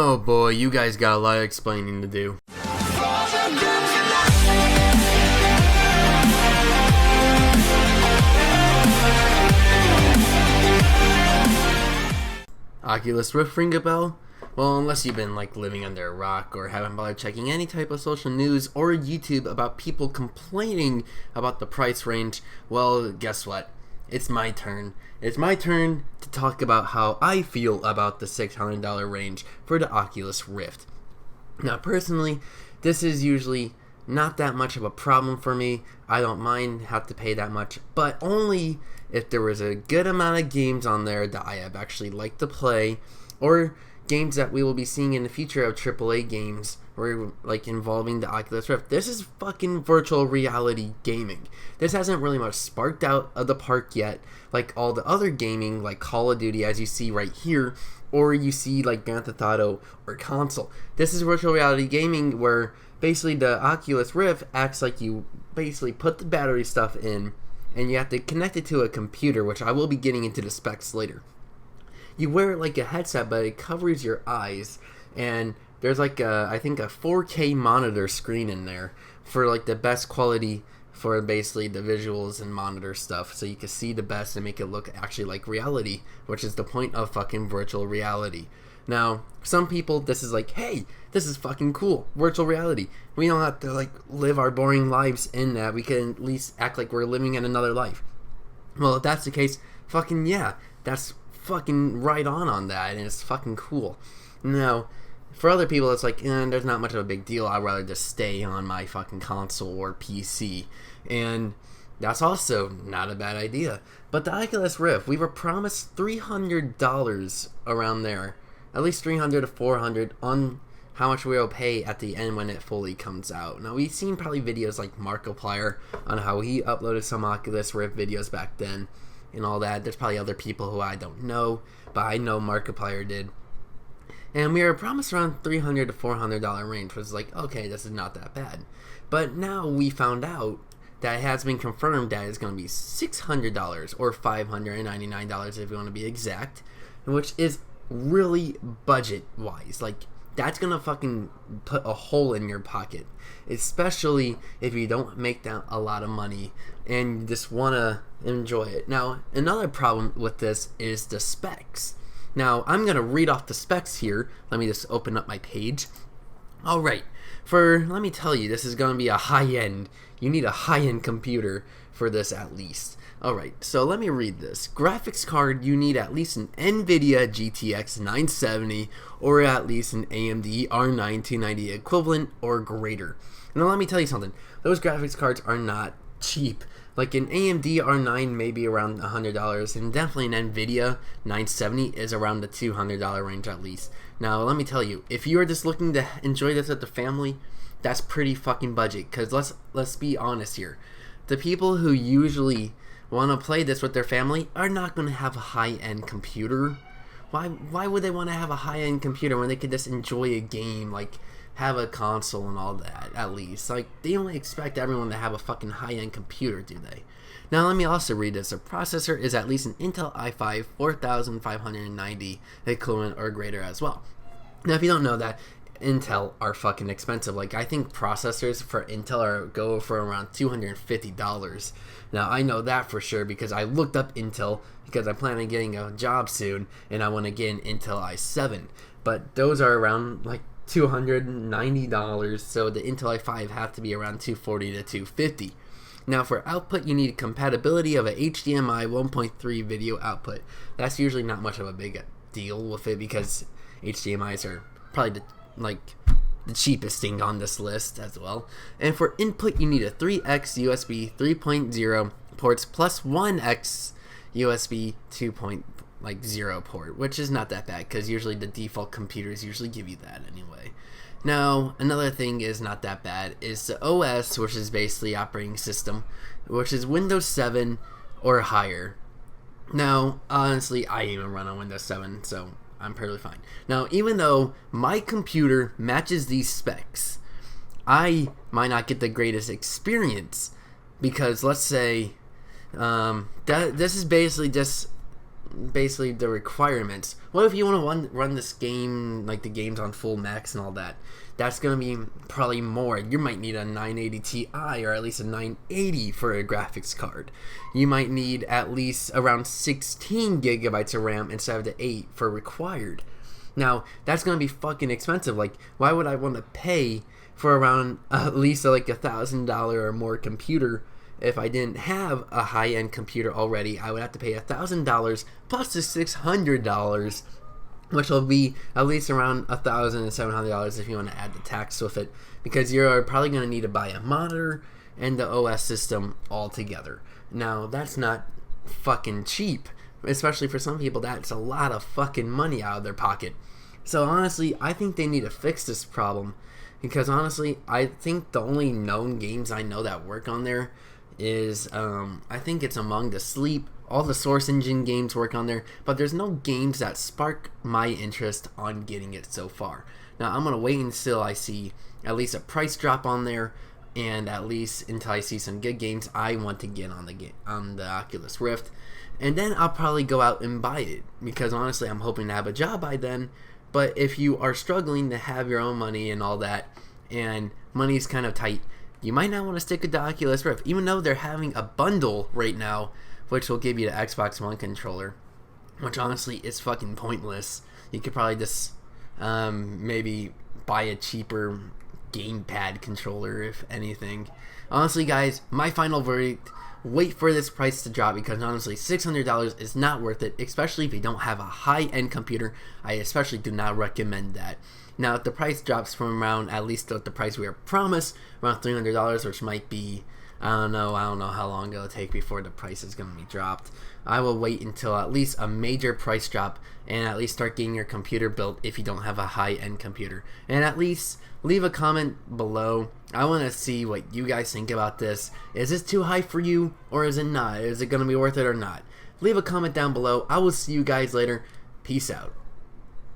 Oh boy, you guys got a lot of explaining to do. Oculus Rift ring a bell? Well, unless you've been living under a rock or haven't bothered checking any type of social news or YouTube about people complaining about the price range, well, guess what? It's my turn. It's my turn to talk about how I feel about the $600 range for the Oculus Rift. Now, personally, this is usually not that much of a problem for me. I don't mind have to pay that much, but only if there was a good amount of games on there that I have actually liked to play, or games that we will be seeing in the future of AAA games or involving the Oculus Rift. This is fucking virtual reality gaming. This hasn't really much sparked out of the park yet, like all the other gaming, like Call of Duty, as you see right here, or you see like Grand Theft Auto or console. This is virtual reality gaming where basically the Oculus Rift acts like you basically put the battery stuff in and you have to connect it to a computer, which I will be getting into the specs later. You wear it like a headset, but it covers your eyes, and there's I think a 4K monitor screen in there for the best quality for basically the visuals and monitor stuff, so you can see the best and make it look actually like reality, which is the point of fucking virtual reality. Now, some people, this is hey, this is fucking cool, virtual reality. We don't have to live our boring lives in that. We can at least act like we're living in another life. Well, if that's the case, fucking yeah, that's fucking right on that, and it's fucking cool. Now, for other people, it's there's not much of a big deal. I'd rather just stay on my fucking console or PC, and that's also not a bad idea. But the Oculus Rift, we were promised $300 around there, at least $300 to $400 on how much we will pay at the end when it fully comes out. Now, we've seen probably videos like Markiplier on how he uploaded some Oculus Rift videos back then and all that. There's probably other people who I don't know, but I know Markiplier did. And we were promised around $300 to $400 range, which is okay, this is not that bad. But now we found out that it has been confirmed that it's going to be $600 or $599 if you want to be exact, which is really budget-wise. That's going to fucking put a hole in your pocket, especially if you don't make that a lot of money and you just want to enjoy it. Now, another problem with this is the specs. Now, I'm going to read off the specs here. Let me just open up my page. Alright, let me tell you, this is going to be a high-end. You need a high-end computer for this at least. Alright, so let me read this. Graphics card, you need at least an NVIDIA GTX 970 or at least an AMD R9 290 equivalent or greater. Now let me tell you something. Those graphics cards are not cheap. An AMD R9 maybe around $100, and definitely an NVIDIA 970 is around the $200 range at least. Now let me tell you, if you are just looking to enjoy this with the family, that's pretty fucking budget. Because let's be honest here. The people who usually want to play this with their family are not going to have a high-end computer. Why would they want to have a high-end computer when they could just enjoy a game, have a console and all that, at least? They don't expect everyone to have a fucking high-end computer, do they? Now, let me also read this. The processor is at least an Intel i5 4590 equivalent or greater as well. Now, if you don't know that, Intel are fucking expensive. I think processors for Intel go for around $250. Now, I know that for sure because I looked up Intel because I plan on getting a job soon and I want to get an Intel i7. But those are around $290, so the Intel i5 have to be around $240 to $250. Now, for output, you need compatibility of a HDMI 1.3 video output. That's usually not much of a big deal with it because HDMIs are probably the cheapest thing on this list as well. And for input, you need a 3x USB 3.0 ports plus 1x USB 2.0 port, which is not that bad because usually the default computers usually give you that anyway. Now, another thing is not that bad is the OS, which is basically operating system, which is Windows 7 or higher. Now, honestly, I even run on Windows 7, so I'm perfectly fine. Now, even though my computer matches these specs, I might not get the greatest experience because let's say this is basically just basically the requirements. What if you want to run this game, like the games on full max and all that? That's going to be probably more. You might need a 980 Ti or at least a 980 for a graphics card. You might need at least around 16 gigabytes of RAM instead of the 8 for required. Now, that's going to be fucking expensive. Like, why would I want to pay for around at least like $1,000 or more computer? If I didn't have a high-end computer already, I would have to pay $1,000 plus the $600, which will be at least around $1,700 if you want to add the tax with it, because you're probably going to need to buy a monitor and the OS system all together. Now, that's not fucking cheap, especially for some people. That's a lot of fucking money out of their pocket. So honestly, I think they need to fix this problem, because honestly, I think the only known games I know that work on there is I think it's Among the Sleep. All the Source Engine games work on there, but there's no games that spark my interest on getting it so far. Now I'm gonna wait until I see at least a price drop on there, and at least until I see some good games I want to get on the Oculus Rift, and then I'll probably go out and buy it, because honestly I'm hoping to have a job by then. But if you are struggling to have your own money and all that, and money's kind of tight, you might not want to stick with the Oculus Rift, even though they're having a bundle right now, which will give you the Xbox One controller, which honestly is fucking pointless. You could probably just maybe buy a cheaper gamepad controller, if anything. Honestly, guys, my final verdict: wait for this price to drop, because honestly, $600 is not worth it, especially if you don't have a high-end computer. I especially do not recommend that. Now, if the price drops from around, at least the price we are promised, around $300, which might be, I don't know how long it'll take before the price is going to be dropped. I will wait until at least a major price drop, and at least start getting your computer built if you don't have a high-end computer. And at least leave a comment below. I want to see what you guys think about this. Is this too high for you, or is it not? Is it going to be worth it or not? Leave a comment down below. I will see you guys later. Peace out.